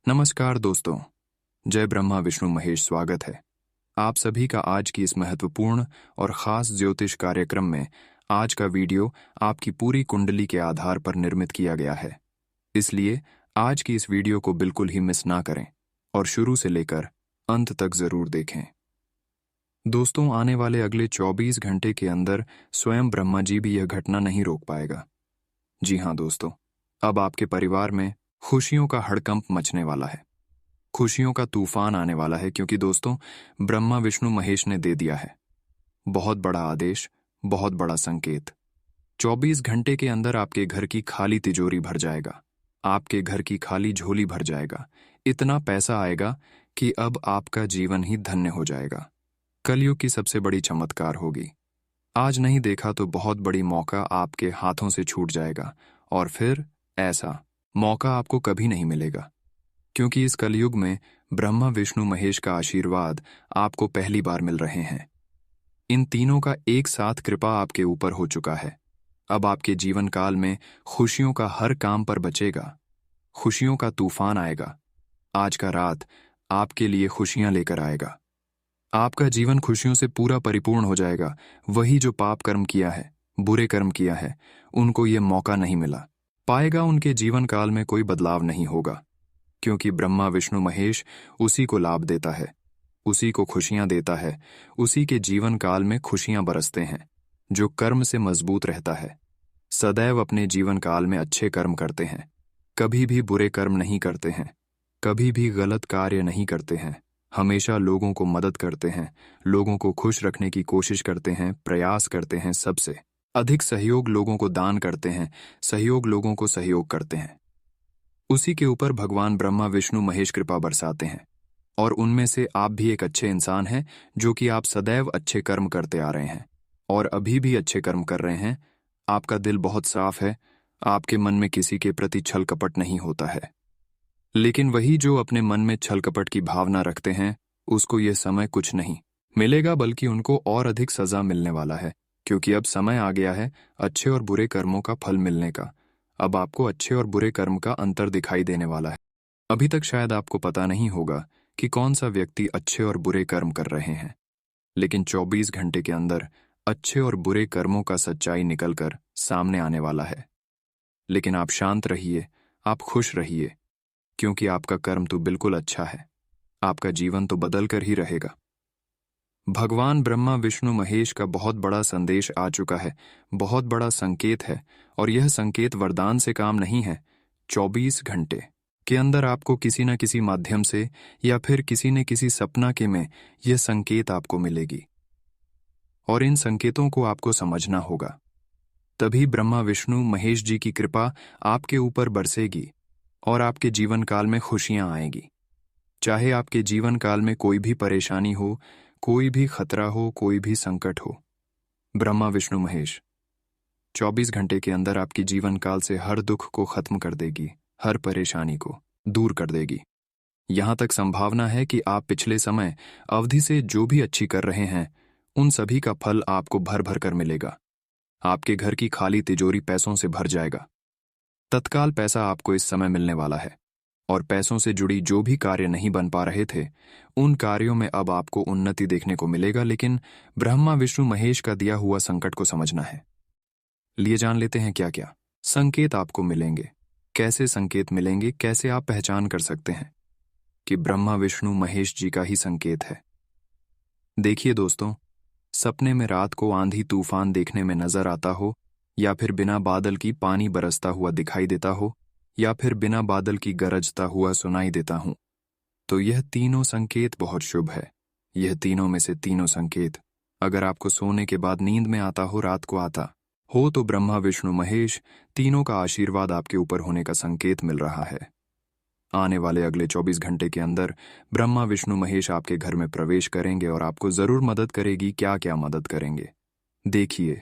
नमस्कार दोस्तों। जय ब्रह्मा विष्णु महेश। स्वागत है आप सभी का आज की इस महत्वपूर्ण और खास ज्योतिष कार्यक्रम में। आज का वीडियो आपकी पूरी कुंडली के आधार पर निर्मित किया गया है, इसलिए आज की इस वीडियो को बिल्कुल ही मिस ना करें और शुरू से लेकर अंत तक जरूर देखें। दोस्तों, आने वाले अगले 24 घंटे के अंदर स्वयं ब्रह्मा जी भी यह घटना नहीं रोक पाएगा। जी हाँ दोस्तों, अब आपके परिवार में खुशियों का हड़कंप मचने वाला है। खुशियों का तूफान आने वाला है, क्योंकि दोस्तों ब्रह्मा विष्णु महेश ने दे दिया है बहुत बड़ा आदेश, बहुत बड़ा संकेत। 24 घंटे के अंदर आपके घर की खाली तिजोरी भर जाएगा, आपके घर की खाली झोली भर जाएगा। इतना पैसा आएगा कि अब आपका जीवन ही धन्य हो जाएगा। कलयुग की सबसे बड़ी चमत्कार होगी। आज नहीं देखा तो बहुत बड़ी मौका आपके हाथों से छूट जाएगा, और फिर ऐसा मौका आपको कभी नहीं मिलेगा, क्योंकि इस कलयुग में ब्रह्मा विष्णु महेश का आशीर्वाद आपको पहली बार मिल रहे हैं। इन तीनों का एक साथ कृपा आपके ऊपर हो चुका है। अब आपके जीवन काल में खुशियों का हर काम पर बचेगा, खुशियों का तूफान आएगा। आज का रात आपके लिए खुशियां लेकर आएगा। आपका जीवन खुशियों से पूरा परिपूर्ण हो जाएगा। वही जो पाप कर्म किया है, बुरे कर्म किया है, उनको ये मौका नहीं मिला पाएगा। उनके जीवन काल में कोई बदलाव नहीं होगा, क्योंकि ब्रह्मा विष्णु महेश उसी को लाभ देता है, उसी को खुशियां देता है, उसी के जीवन काल में खुशियां बरसते हैं। जो कर्म से मजबूत रहता है, सदैव अपने जीवन काल में अच्छे कर्म करते हैं, कभी भी बुरे कर्म नहीं करते हैं, कभी भी गलत कार्य नहीं करते हैं, हमेशा लोगों को मदद करते हैं, लोगों को खुश रखने की कोशिश करते हैं, प्रयास करते हैं, सबसे अधिक सहयोग लोगों को दान करते हैं, सहयोग लोगों को सहयोग करते हैं। उसी के ऊपर भगवान ब्रह्मा विष्णु महेश कृपा बरसाते हैं, और उनमें से आप भी एक अच्छे इंसान हैं, जो कि आप सदैव अच्छे कर्म करते आ रहे हैं और अभी भी अच्छे कर्म कर रहे हैं। आपका दिल बहुत साफ है, आपके मन में किसी के प्रति छल कपट नहीं होता है। लेकिन वही जो अपने मन में छल कपट की भावना रखते हैं, उसको यह समय कुछ नहीं मिलेगा, बल्कि उनको और अधिक सजा मिलने वाला है, क्योंकि अब समय आ गया है अच्छे और बुरे कर्मों का फल मिलने का। अब आपको अच्छे और बुरे कर्म का अंतर दिखाई देने वाला है। अभी तक शायद आपको पता नहीं होगा कि कौन सा व्यक्ति अच्छे और बुरे कर्म कर रहे हैं, लेकिन 24 घंटे के अंदर अच्छे और बुरे कर्मों का सच्चाई निकलकर सामने आने वाला है। लेकिन आप शांत रहिए, आप खुश रहिए, क्योंकि आपका कर्म तो बिल्कुल अच्छा है, आपका जीवन तो बदल कर ही रहेगा। भगवान ब्रह्मा विष्णु महेश का बहुत बड़ा संदेश आ चुका है, बहुत बड़ा संकेत है, और यह संकेत वरदान से काम नहीं है। 24 घंटे के अंदर आपको किसी न किसी माध्यम से या फिर किसी न किसी सपना के में यह संकेत आपको मिलेगी, और इन संकेतों को आपको समझना होगा। तभी ब्रह्मा विष्णु महेश जी की कृपा आपके ऊपर बरसेगी और आपके जीवन काल में खुशियां आएगी। चाहे आपके जीवन काल में कोई भी परेशानी हो, कोई भी खतरा हो, कोई भी संकट हो, ब्रह्मा विष्णु महेश 24 घंटे के अंदर आपकी जीवन काल से हर दुख को खत्म कर देगी, हर परेशानी को दूर कर देगी। यहां तक संभावना है कि आप पिछले समय अवधि से जो भी अच्छी कर रहे हैं, उन सभी का फल आपको भर भर कर मिलेगा। आपके घर की खाली तिजोरी पैसों से भर जाएगा। तत्काल पैसा आपको इस समय मिलने वाला है, और पैसों से जुड़ी जो भी कार्य नहीं बन पा रहे थे, उन कार्यों में अब आपको उन्नति देखने को मिलेगा। लेकिन ब्रह्मा विष्णु महेश का दिया हुआ संकट को समझना है। लिए जान लेते हैं क्या क्या संकेत आपको मिलेंगे, कैसे संकेत मिलेंगे, कैसे आप पहचान कर सकते हैं कि ब्रह्मा विष्णु महेश जी का ही संकेत है। देखिए दोस्तों, सपने में रात को आंधी तूफान देखने में नजर आता हो, या फिर बिना बादल की पानी बरसता हुआ दिखाई देता हो, या फिर बिना बादल की गरजता हुआ सुनाई देता हूं, तो यह तीनों संकेत बहुत शुभ है। यह तीनों में से तीनों संकेत अगर आपको सोने के बाद नींद में आता हो, रात को आता हो, तो ब्रह्मा विष्णु महेश तीनों का आशीर्वाद आपके ऊपर होने का संकेत मिल रहा है। आने वाले अगले 24 घंटे के अंदर ब्रह्मा विष्णु महेश आपके घर में प्रवेश करेंगे और आपको जरूर मदद करेगी। क्या क्या मदद करेंगे देखिए।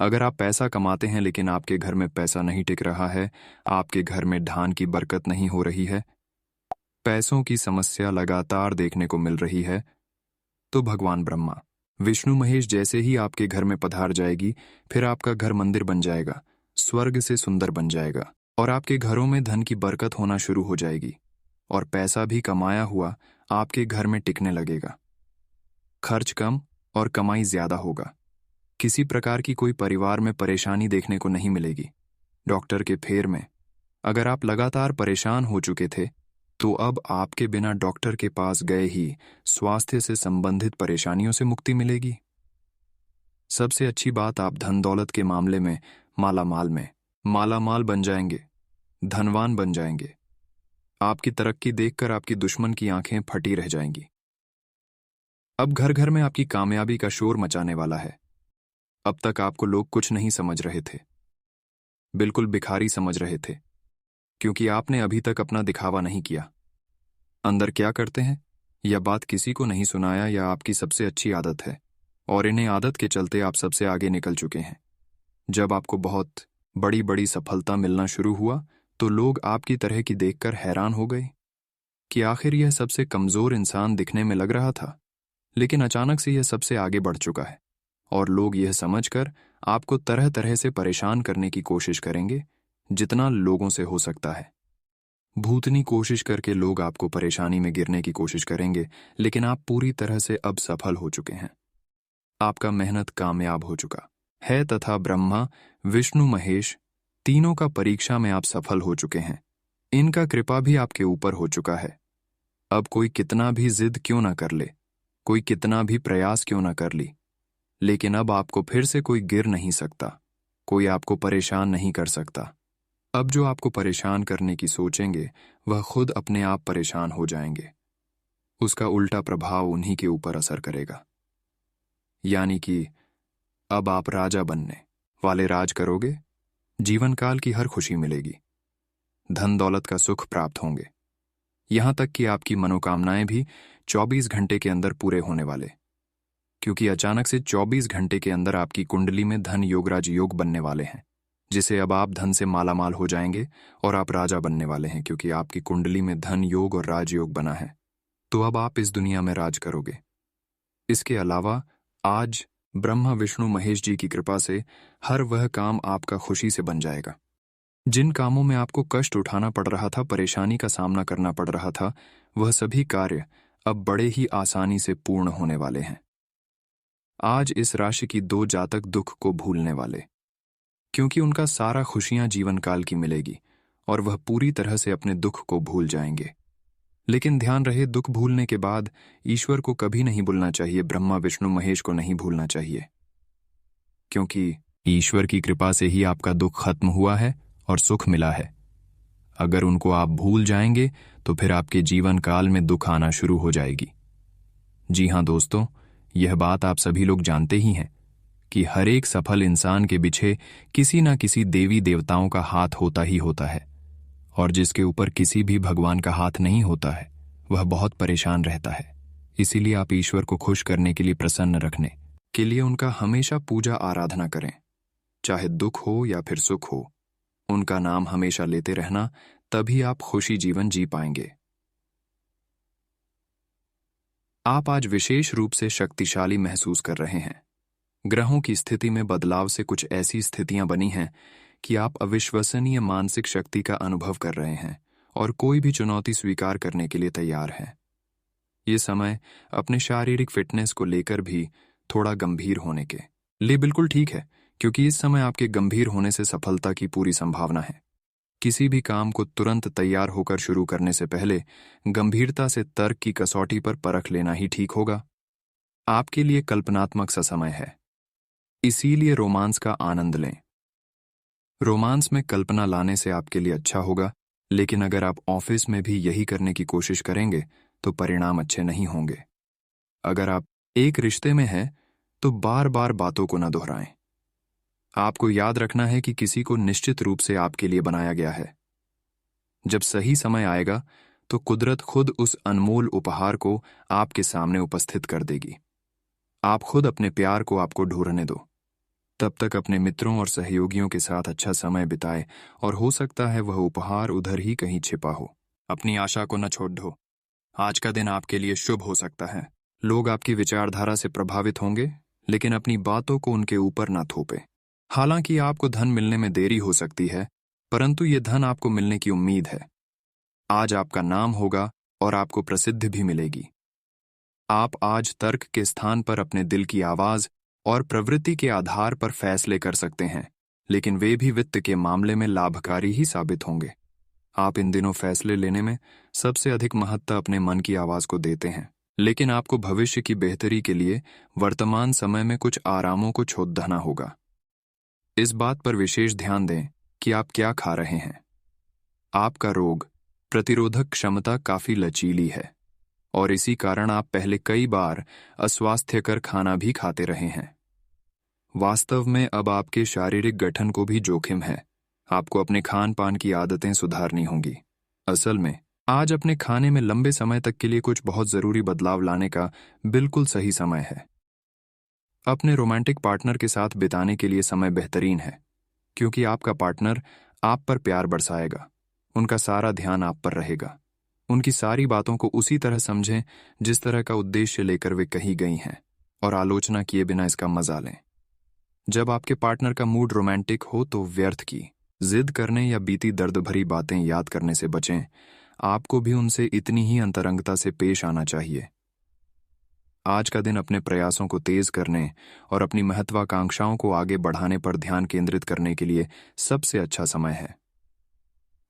अगर आप पैसा कमाते हैं लेकिन आपके घर में पैसा नहीं टिक रहा है, आपके घर में धान की बरकत नहीं हो रही है, पैसों की समस्या लगातार देखने को मिल रही है, तो भगवान ब्रह्मा विष्णु महेश जैसे ही आपके घर में पधार जाएगी, फिर आपका घर मंदिर बन जाएगा, स्वर्ग से सुंदर बन जाएगा, और आपके घरों में धन की बरकत होना शुरू हो जाएगी। और पैसा भी कमाया हुआ आपके घर में टिकने लगेगा। खर्च कम और कमाई ज्यादा होगा। किसी प्रकार की कोई परिवार में परेशानी देखने को नहीं मिलेगी। डॉक्टर के फेर में अगर आप लगातार परेशान हो चुके थे, तो अब आपके बिना डॉक्टर के पास गए ही स्वास्थ्य से संबंधित परेशानियों से मुक्ति मिलेगी। सबसे अच्छी बात, आप धन दौलत के मामले में मालामाल बन जाएंगे, धनवान बन जाएंगे। आपकी तरक्की देखकर आपकी दुश्मन की आंखें फटी रह जाएंगी। अब घर घर में आपकी कामयाबी का शोर मचाने वाला है। अब तक आपको लोग कुछ नहीं समझ रहे थे, बिल्कुल भिखारी समझ रहे थे, क्योंकि आपने अभी तक अपना दिखावा नहीं किया। अंदर क्या करते हैं यह बात किसी को नहीं सुनाया, या आपकी सबसे अच्छी आदत है, और इन्हें आदत के चलते आप सबसे आगे निकल चुके हैं। जब आपको बहुत बड़ी बड़ी सफलता मिलना शुरू हुआ, तो लोग आपकी तरह की देखकर हैरान हो गए कि आखिर यह सबसे कमजोर इंसान दिखने में लग रहा था, लेकिन अचानक से यह सबसे आगे बढ़ चुका है। और लोग यह समझकर आपको तरह तरह से परेशान करने की कोशिश करेंगे, जितना लोगों से हो सकता है। भूतनी कोशिश करके लोग आपको परेशानी में गिरने की कोशिश करेंगे, लेकिन आप पूरी तरह से अब सफल हो चुके हैं। आपका मेहनत कामयाब हो चुका है तथा ब्रह्मा, विष्णु, महेश तीनों का परीक्षा में आप सफल हो चुके हैं। इनका कृपा भी आपके ऊपर हो चुका है। अब कोई कितना भी जिद क्यों ना कर ले, कोई कितना भी प्रयास क्यों ना कर ली, लेकिन अब आपको फिर से कोई गिर नहीं सकता, कोई आपको परेशान नहीं कर सकता। अब जो आपको परेशान करने की सोचेंगे, वह खुद अपने आप परेशान हो जाएंगे। उसका उल्टा प्रभाव उन्हीं के ऊपर असर करेगा। यानी कि अब आप राजा बनने वाले राज करोगे, जीवन काल की हर खुशी मिलेगी, धन दौलत का सुख प्राप्त होंगे, यहां तक कि आपकी मनोकामनाएं भी 24 घंटे के अंदर पूरे होने वाले, क्योंकि अचानक से 24 घंटे के अंदर आपकी कुंडली में धन योग राजयोग बनने वाले हैं, जिसे अब आप धन से मालामाल हो जाएंगे और आप राजा बनने वाले हैं, क्योंकि आपकी कुंडली में धन योग और राजयोग बना है। तो अब आप इस दुनिया में राज करोगे। इसके अलावा आज ब्रह्मा, विष्णु, महेश जी की कृपा से हर वह काम आपका खुशी से बन जाएगा। जिन कामों में आपको कष्ट उठाना पड़ रहा था, परेशानी का सामना करना पड़ रहा था, वह सभी कार्य अब बड़े ही आसानी से पूर्ण होने वाले हैं। आज इस राशि की 2 जातक दुख को भूलने वाले, क्योंकि उनका सारा खुशियां जीवन काल की मिलेगी और वह पूरी तरह से अपने दुख को भूल जाएंगे। लेकिन ध्यान रहे, दुख भूलने के बाद ईश्वर को कभी नहीं भूलना चाहिए, ब्रह्मा, विष्णु, महेश को नहीं भूलना चाहिए, क्योंकि ईश्वर की कृपा से ही आपका दुख खत्म हुआ है और सुख मिला है। अगर उनको आप भूल जाएंगे तो फिर आपके जीवन काल में दुख आना शुरू हो जाएगी। जी हां दोस्तों, यह बात आप सभी लोग जानते ही हैं कि हर एक सफल इंसान के पीछे किसी न किसी देवी देवताओं का हाथ होता ही होता है, और जिसके ऊपर किसी भी भगवान का हाथ नहीं होता है, वह बहुत परेशान रहता है। इसीलिए आप ईश्वर को खुश करने के लिए, प्रसन्न रखने के लिए उनका हमेशा पूजा आराधना करें। चाहे दुख हो या फिर सुख हो, उनका नाम हमेशा लेते रहना, तभी आप खुशी जीवन जी पाएंगे। आप आज विशेष रूप से शक्तिशाली महसूस कर रहे हैं। ग्रहों की स्थिति में बदलाव से कुछ ऐसी स्थितियां बनी हैं कि आप अविश्वसनीय मानसिक शक्ति का अनुभव कर रहे हैं और कोई भी चुनौती स्वीकार करने के लिए तैयार हैं। ये समय अपने शारीरिक फिटनेस को लेकर भी थोड़ा गंभीर होने के लिए बिल्कुल ठीक है, क्योंकि इस समय आपके गंभीर होने से सफलता की पूरी संभावना है। किसी भी काम को तुरंत तैयार होकर शुरू करने से पहले गंभीरता से तर्क की कसौटी पर परख लेना ही ठीक होगा। आपके लिए कल्पनात्मक सा समय है, इसीलिए रोमांस का आनंद लें। रोमांस में कल्पना लाने से आपके लिए अच्छा होगा, लेकिन अगर आप ऑफिस में भी यही करने की कोशिश करेंगे तो परिणाम अच्छे नहीं होंगे। अगर आप एक रिश्ते में हैं तो बार बार बातों को न दोहराएं। आपको याद रखना है कि किसी को निश्चित रूप से आपके लिए बनाया गया है। जब सही समय आएगा तो कुदरत खुद उस अनमोल उपहार को आपके सामने उपस्थित कर देगी। आप खुद अपने प्यार को आपको ढूंढने दो। तब तक अपने मित्रों और सहयोगियों के साथ अच्छा समय बिताए, और हो सकता है वह उपहार उधर ही कहीं छिपा हो। अपनी आशा को न छोड़ दो। आज का दिन आपके लिए शुभ हो सकता है। लोग आपकी विचारधारा से प्रभावित होंगे, लेकिन अपनी बातों को उनके ऊपर न थोपे। हालांकि आपको धन मिलने में देरी हो सकती है, परंतु ये धन आपको मिलने की उम्मीद है। आज आपका नाम होगा और आपको प्रसिद्धि भी मिलेगी। आप आज तर्क के स्थान पर अपने दिल की आवाज और प्रवृत्ति के आधार पर फैसले कर सकते हैं, लेकिन वे भी वित्त के मामले में लाभकारी ही साबित होंगे। आप इन दिनों फैसले लेने में सबसे अधिक महत्व अपने मन की आवाज को देते हैं, लेकिन आपको भविष्य की बेहतरी के लिए वर्तमान समय में कुछ आरामों को छोड़ना होगा। इस बात पर विशेष ध्यान दें कि आप क्या खा रहे हैं। आपका रोग प्रतिरोधक क्षमता काफी लचीली है और इसी कारण आप पहले कई बार अस्वास्थ्यकर खाना भी खाते रहे हैं। वास्तव में अब आपके शारीरिक गठन को भी जोखिम है। आपको अपने खान पान की आदतें सुधारनी होंगी। असल में आज अपने खाने में लंबे समय तक के लिए कुछ बहुत जरूरी बदलाव लाने का बिल्कुल सही समय है। अपने रोमांटिक पार्टनर के साथ बिताने के लिए समय बेहतरीन है, क्योंकि आपका पार्टनर आप पर प्यार बरसाएगा। उनका सारा ध्यान आप पर रहेगा। उनकी सारी बातों को उसी तरह समझें जिस तरह का उद्देश्य लेकर वे कही गई हैं, और आलोचना किए बिना इसका मजा लें। जब आपके पार्टनर का मूड रोमांटिक हो तो व्यर्थ की जिद करने या बीती दर्द भरी बातें याद करने से बचें। आपको भी उनसे इतनी ही अंतरंगता से पेश आना चाहिए। आज का दिन अपने प्रयासों को तेज करने और अपनी महत्वाकांक्षाओं को आगे बढ़ाने पर ध्यान केंद्रित करने के लिए सबसे अच्छा समय है।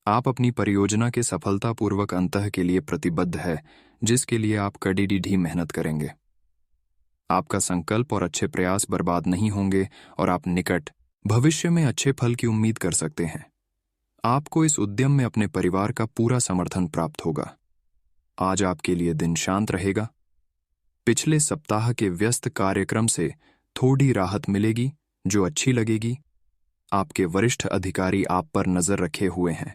आप अपनी परियोजना के सफलतापूर्वक अंतः के लिए प्रतिबद्ध है, जिसके लिए आप कड़ी मेहनत करेंगे। आपका संकल्प और अच्छे प्रयास बर्बाद नहीं होंगे और आप निकट भविष्य में अच्छे फल की उम्मीद कर सकते हैं। आपको इस उद्यम में अपने परिवार का पूरा समर्थन प्राप्त होगा। आज आपके लिए दिन शांत रहेगा। पिछले सप्ताह के व्यस्त कार्यक्रम से थोड़ी राहत मिलेगी, जो अच्छी लगेगी। आपके वरिष्ठ अधिकारी आप पर नजर रखे हुए हैं,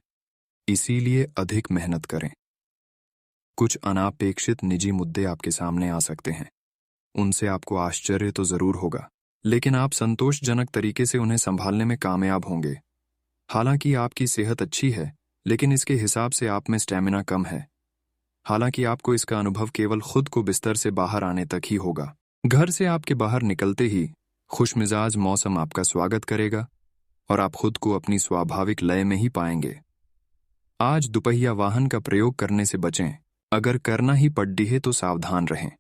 इसीलिए अधिक मेहनत करें। कुछ अनापेक्षित निजी मुद्दे आपके सामने आ सकते हैं। उनसे आपको आश्चर्य तो जरूर होगा, लेकिन आप संतोषजनक तरीके से उन्हें संभालने में कामयाब होंगे। हालांकि आपकी सेहत अच्छी है, लेकिन इसके हिसाब से आप में स्टैमिना कम है। हालांकि आपको इसका अनुभव केवल खुद को बिस्तर से बाहर आने तक ही होगा। घर से आपके बाहर निकलते ही खुशमिजाज मौसम आपका स्वागत करेगा और आप खुद को अपनी स्वाभाविक लय में ही पाएंगे। आज दुपहिया वाहन का प्रयोग करने से बचें। अगर करना ही पड्डी है तो सावधान रहें।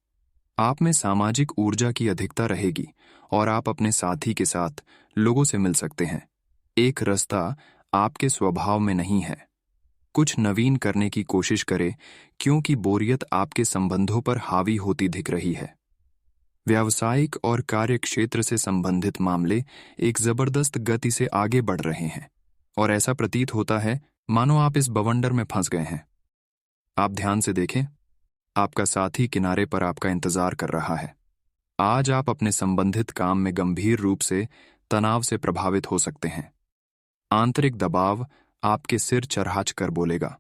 आप में सामाजिक ऊर्जा की अधिकता रहेगी और आप अपने साथी के साथ लोगों से मिल सकते हैं। एक रास्ता आपके स्वभाव में नहीं है। कुछ नवीन करने की कोशिश करें, क्योंकि बोरियत आपके संबंधों पर हावी होती दिख रही है। व्यावसायिक और कार्य क्षेत्र से संबंधित मामले एक जबरदस्त गति से आगे बढ़ रहे हैं और ऐसा प्रतीत होता है मानो आप इस बवंडर में फंस गए हैं। आप ध्यान से देखें, आपका साथी किनारे पर आपका इंतजार कर रहा है। आज आप अपने संबंधित काम में गंभीर रूप से तनाव से प्रभावित हो सकते हैं। आंतरिक दबाव आपके सिर चरहाच कर बोलेगा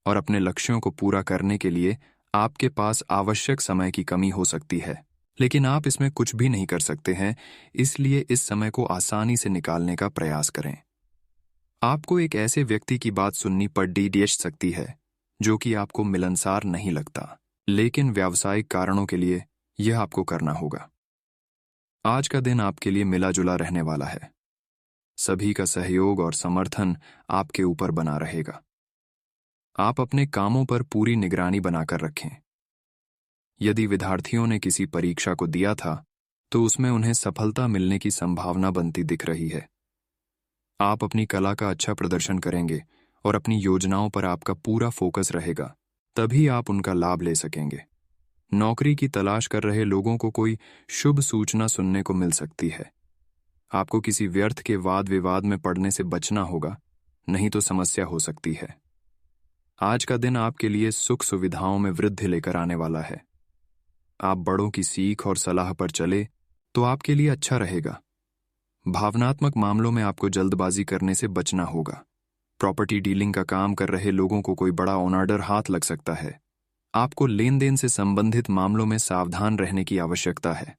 और अपने लक्ष्यों को पूरा करने के लिए आपके पास आवश्यक समय की कमी हो सकती है, लेकिन आप इसमें कुछ भी नहीं कर सकते हैं। इसलिए इस समय को आसानी से निकालने का प्रयास करें। आपको एक ऐसे व्यक्ति की बात सुननी पड़ सकती है जो कि आपको मिलनसार नहीं लगता, लेकिन व्यावसायिक कारणों के लिए यह आपको करना होगा। आज का दिन आपके लिए मिला जुला रहने वाला है। सभी का सहयोग और समर्थन आपके ऊपर बना रहेगा। आप अपने कामों पर पूरी निगरानी बनाकर रखें। यदि विद्यार्थियों ने किसी परीक्षा को दिया था तो उसमें उन्हें सफलता मिलने की संभावना बनती दिख रही है। आप अपनी कला का अच्छा प्रदर्शन करेंगे और अपनी योजनाओं पर आपका पूरा फोकस रहेगा, तभी आप उनका लाभ ले सकेंगे। नौकरी की तलाश कर रहे लोगों को कोई शुभ सूचना सुनने को मिल सकती है। आपको किसी व्यर्थ के वाद विवाद में पड़ने से बचना होगा, नहीं तो समस्या हो सकती है। आज का दिन आपके लिए सुख सुविधाओं में वृद्धि लेकर आने वाला है। आप बड़ों की सीख और सलाह पर चले तो आपके लिए अच्छा रहेगा। भावनात्मक मामलों में आपको जल्दबाजी करने से बचना होगा। प्रॉपर्टी डीलिंग का काम कर रहे लोगों को कोई बड़ा ऑर्डर हाथ लग सकता है। आपको लेन देन से संबंधित मामलों में सावधान रहने की आवश्यकता है।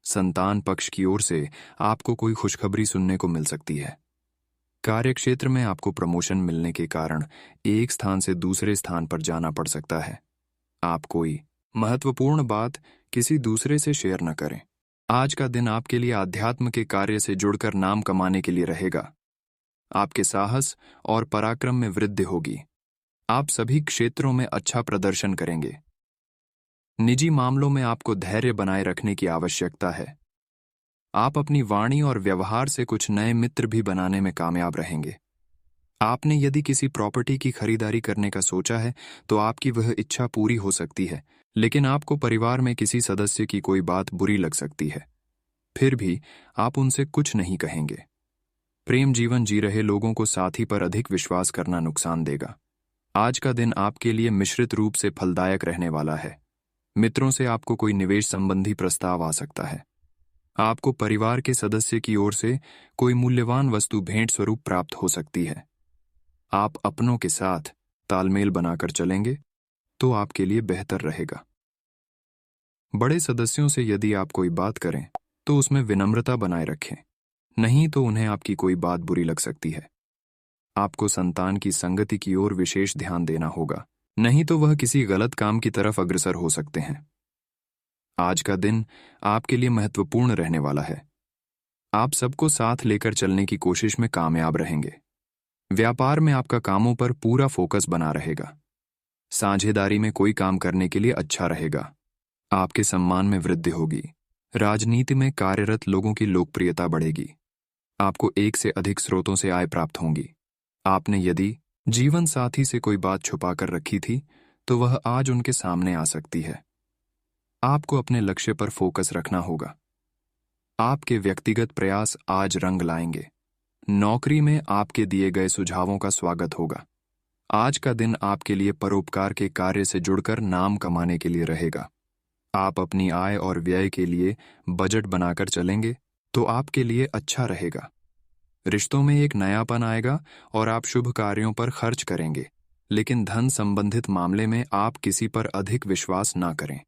संतान पक्ष की ओर से आपको कोई खुशखबरी सुनने को मिल सकती है। कार्यक्षेत्र में आपको प्रमोशन मिलने के कारण एक स्थान से दूसरे स्थान पर जाना पड़ सकता है। आप कोई महत्वपूर्ण बात किसी दूसरे से शेयर न करें। आज का दिन आपके लिए आध्यात्म के कार्य से जुड़कर नाम कमाने के लिए रहेगा। आपके साहस और पराक्रम में वृद्धि होगी। आप सभी क्षेत्रों में अच्छा प्रदर्शन करेंगे। निजी मामलों में आपको धैर्य बनाए रखने की आवश्यकता है। आप अपनी वाणी और व्यवहार से कुछ नए मित्र भी बनाने में कामयाब रहेंगे। आपने यदि किसी प्रॉपर्टी की खरीदारी करने का सोचा है तो आपकी वह इच्छा पूरी हो सकती है, लेकिन आपको परिवार में किसी सदस्य की कोई बात बुरी लग सकती है। फिर भी आप उनसे कुछ नहीं कहेंगे। प्रेम जीवन जी रहे लोगों को साथी पर अधिक विश्वास करना नुकसान देगा। आज का दिन आपके लिए मिश्रित रूप से फलदायक रहने वाला है। मित्रों से आपको कोई निवेश संबंधी प्रस्ताव आ सकता है। आपको परिवार के सदस्य की ओर से कोई मूल्यवान वस्तु भेंट स्वरूप प्राप्त हो सकती है। आप अपनों के साथ तालमेल बनाकर चलेंगे तो आपके लिए बेहतर रहेगा। बड़े सदस्यों से यदि आप कोई बात करें तो उसमें विनम्रता बनाए रखें, नहीं तो उन्हें आपकी कोई बात बुरी लग सकती है। आपको संतान की संगति की ओर विशेष ध्यान देना होगा, नहीं तो वह किसी गलत काम की तरफ अग्रसर हो सकते हैं। आज का दिन आपके लिए महत्वपूर्ण रहने वाला है। आप सबको साथ लेकर चलने की कोशिश में कामयाब रहेंगे। व्यापार में आपका कामों पर पूरा फोकस बना रहेगा। साझेदारी में कोई काम करने के लिए अच्छा रहेगा। आपके सम्मान में वृद्धि होगी। राजनीति में कार्यरत लोगों की लोकप्रियता बढ़ेगी। आपको एक से अधिक स्रोतों से आय प्राप्त होंगी। आपने यदि जीवन साथी से कोई बात छुपाकर रखी थी तो वह आज उनके सामने आ सकती है। आपको अपने लक्ष्य पर फोकस रखना होगा। आपके व्यक्तिगत प्रयास आज रंग लाएंगे। नौकरी में आपके दिए गए सुझावों का स्वागत होगा। आज का दिन आपके लिए परोपकार के कार्य से जुड़कर नाम कमाने के लिए रहेगा। आप अपनी आय और व्यय के लिए बजट बनाकर चलेंगे तो आपके लिए अच्छा रहेगा। रिश्तों में एक नयापन आएगा और आप शुभ कार्यों पर खर्च करेंगे, लेकिन धन संबंधित मामले में आप किसी पर अधिक विश्वास ना करें।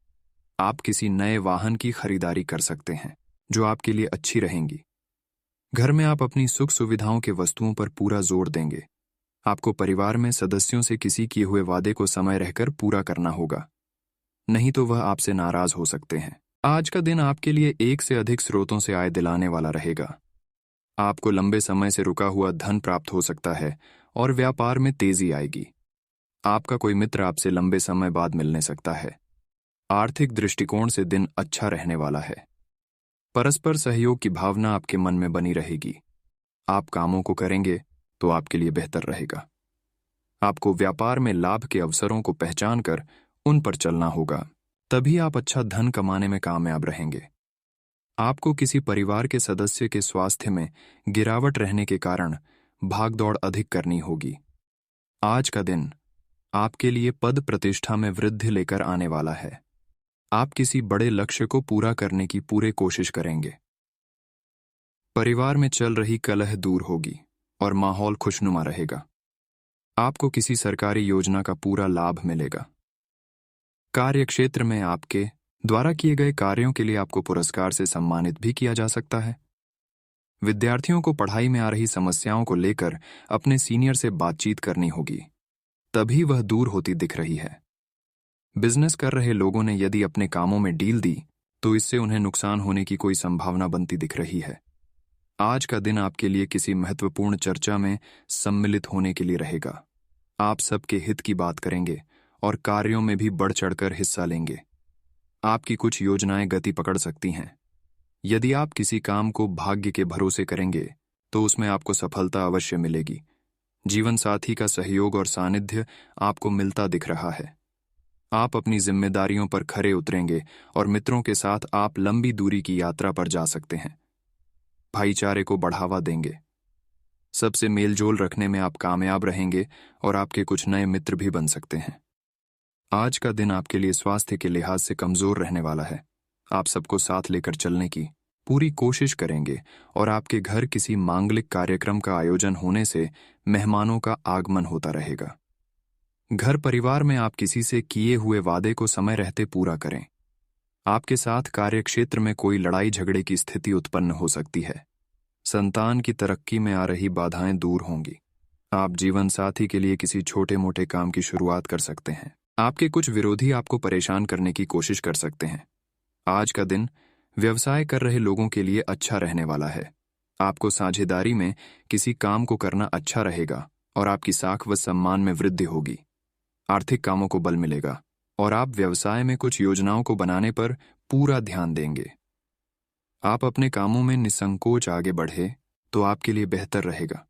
आप किसी नए वाहन की खरीदारी कर सकते हैं जो आपके लिए अच्छी रहेंगी। घर में आप अपनी सुख सुविधाओं के वस्तुओं पर पूरा जोर देंगे। आपको परिवार में सदस्यों से किसी किए हुए वादे को समय रहकर पूरा करना होगा, नहीं तो वह आपसे नाराज हो सकते हैं। आज का दिन आपके लिए एक से अधिक स्रोतों से आय दिलाने वाला रहेगा। आपको लंबे समय से रुका हुआ धन प्राप्त हो सकता है और व्यापार में तेजी आएगी। आपका कोई मित्र आपसे लंबे समय बाद मिलने सकता है। आर्थिक दृष्टिकोण से दिन अच्छा रहने वाला है। परस्पर सहयोग की भावना आपके मन में बनी रहेगी। आप कामों को करेंगे तो आपके लिए बेहतर रहेगा। आपको व्यापार में लाभ के अवसरों को पहचान कर उन पर चलना होगा, तभी आप अच्छा धन कमाने में कामयाब रहेंगे। आपको किसी परिवार के सदस्य के स्वास्थ्य में गिरावट रहने के कारण भागदौड़ अधिक करनी होगी। आज का दिन आपके लिए पद प्रतिष्ठा में वृद्धि लेकर आने वाला है। आप किसी बड़े लक्ष्य को पूरा करने की पूरी कोशिश करेंगे। परिवार में चल रही कलह दूर होगी और माहौल खुशनुमा रहेगा। आपको किसी सरकारी योजना का पूरा लाभ मिलेगा। कार्यक्षेत्र में आपके द्वारा किए गए कार्यों के लिए आपको पुरस्कार से सम्मानित भी किया जा सकता है। विद्यार्थियों को पढ़ाई में आ रही समस्याओं को लेकर अपने सीनियर से बातचीत करनी होगी, तभी वह दूर होती दिख रही है। बिजनेस कर रहे लोगों ने यदि अपने कामों में डील दी तो इससे उन्हें नुकसान होने की कोई संभावना बनती दिख रही है। आज का दिन आपके लिए किसी महत्वपूर्ण चर्चा में सम्मिलित होने के लिए रहेगा। आप सबके हित की बात करेंगे और कार्यों में भी बढ़ चढ़कर हिस्सा लेंगे। आपकी कुछ योजनाएं गति पकड़ सकती हैं। यदि आप किसी काम को भाग्य के भरोसे करेंगे तो उसमें आपको सफलता अवश्य मिलेगी। जीवन साथी का सहयोग और सानिध्य आपको मिलता दिख रहा है। आप अपनी जिम्मेदारियों पर खरे उतरेंगे और मित्रों के साथ आप लंबी दूरी की यात्रा पर जा सकते हैं। भाईचारे को बढ़ावा देंगे। सबसे मेलजोल रखने में आप कामयाब रहेंगे और आपके कुछ नए मित्र भी बन सकते हैं। आज का दिन आपके लिए स्वास्थ्य के लिहाज से कमजोर रहने वाला है। आप सबको साथ लेकर चलने की पूरी कोशिश करेंगे और आपके घर किसी मांगलिक कार्यक्रम का आयोजन होने से मेहमानों का आगमन होता रहेगा। घर परिवार में आप किसी से किए हुए वादे को समय रहते पूरा करें। आपके साथ कार्यक्षेत्र में कोई लड़ाई झगड़े की स्थिति उत्पन्न हो सकती है। संतान की तरक्की में आ रही बाधाएं दूर होंगी। आप जीवन साथी के लिए किसी छोटे मोटे काम की शुरुआत कर सकते हैं। आपके कुछ विरोधी आपको परेशान करने की कोशिश कर सकते हैं। आज का दिन व्यवसाय कर रहे लोगों के लिए अच्छा रहने वाला है। आपको साझेदारी में किसी काम को करना अच्छा रहेगा और आपकी साख व सम्मान में वृद्धि होगी। आर्थिक कामों को बल मिलेगा और आप व्यवसाय में कुछ योजनाओं को बनाने पर पूरा ध्यान देंगे। आप अपने कामों में निसंकोच आगे बढ़े तो आपके लिए बेहतर रहेगा।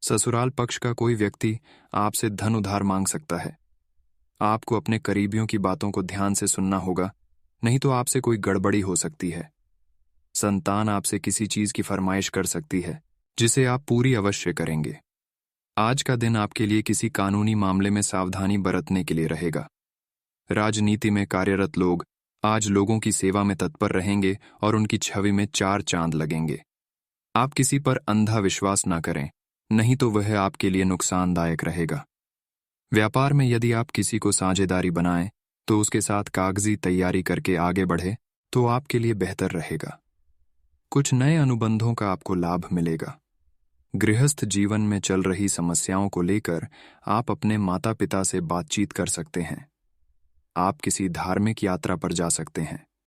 ससुराल पक्ष का कोई व्यक्ति आपसे धन उधार मांग सकता है। आपको अपने करीबियों की बातों को ध्यान से सुनना होगा, नहीं तो आपसे कोई गड़बड़ी हो सकती है। संतान आपसे किसी चीज की फरमाइश कर सकती है जिसे आप पूरी अवश्य करेंगे। आज का दिन आपके लिए किसी कानूनी मामले में सावधानी बरतने के लिए रहेगा। राजनीति में कार्यरत लोग आज लोगों की सेवा में तत्पर रहेंगे और उनकी छवि में 4 चांद लगेंगे। आप किसी पर अंधा विश्वास ना करें, नहीं तो वह आपके लिए नुकसानदायक रहेगा। व्यापार में यदि आप किसी को साझेदारी बनाएं तो उसके साथ कागजी तैयारी करके आगे बढ़े तो आपके लिए बेहतर रहेगा। कुछ नए अनुबंधों का आपको लाभ मिलेगा। गृहस्थ जीवन में चल रही समस्याओं को लेकर आप अपने माता पिता से बातचीत कर सकते हैं। आप किसी धार्मिक यात्रा पर जा सकते हैं।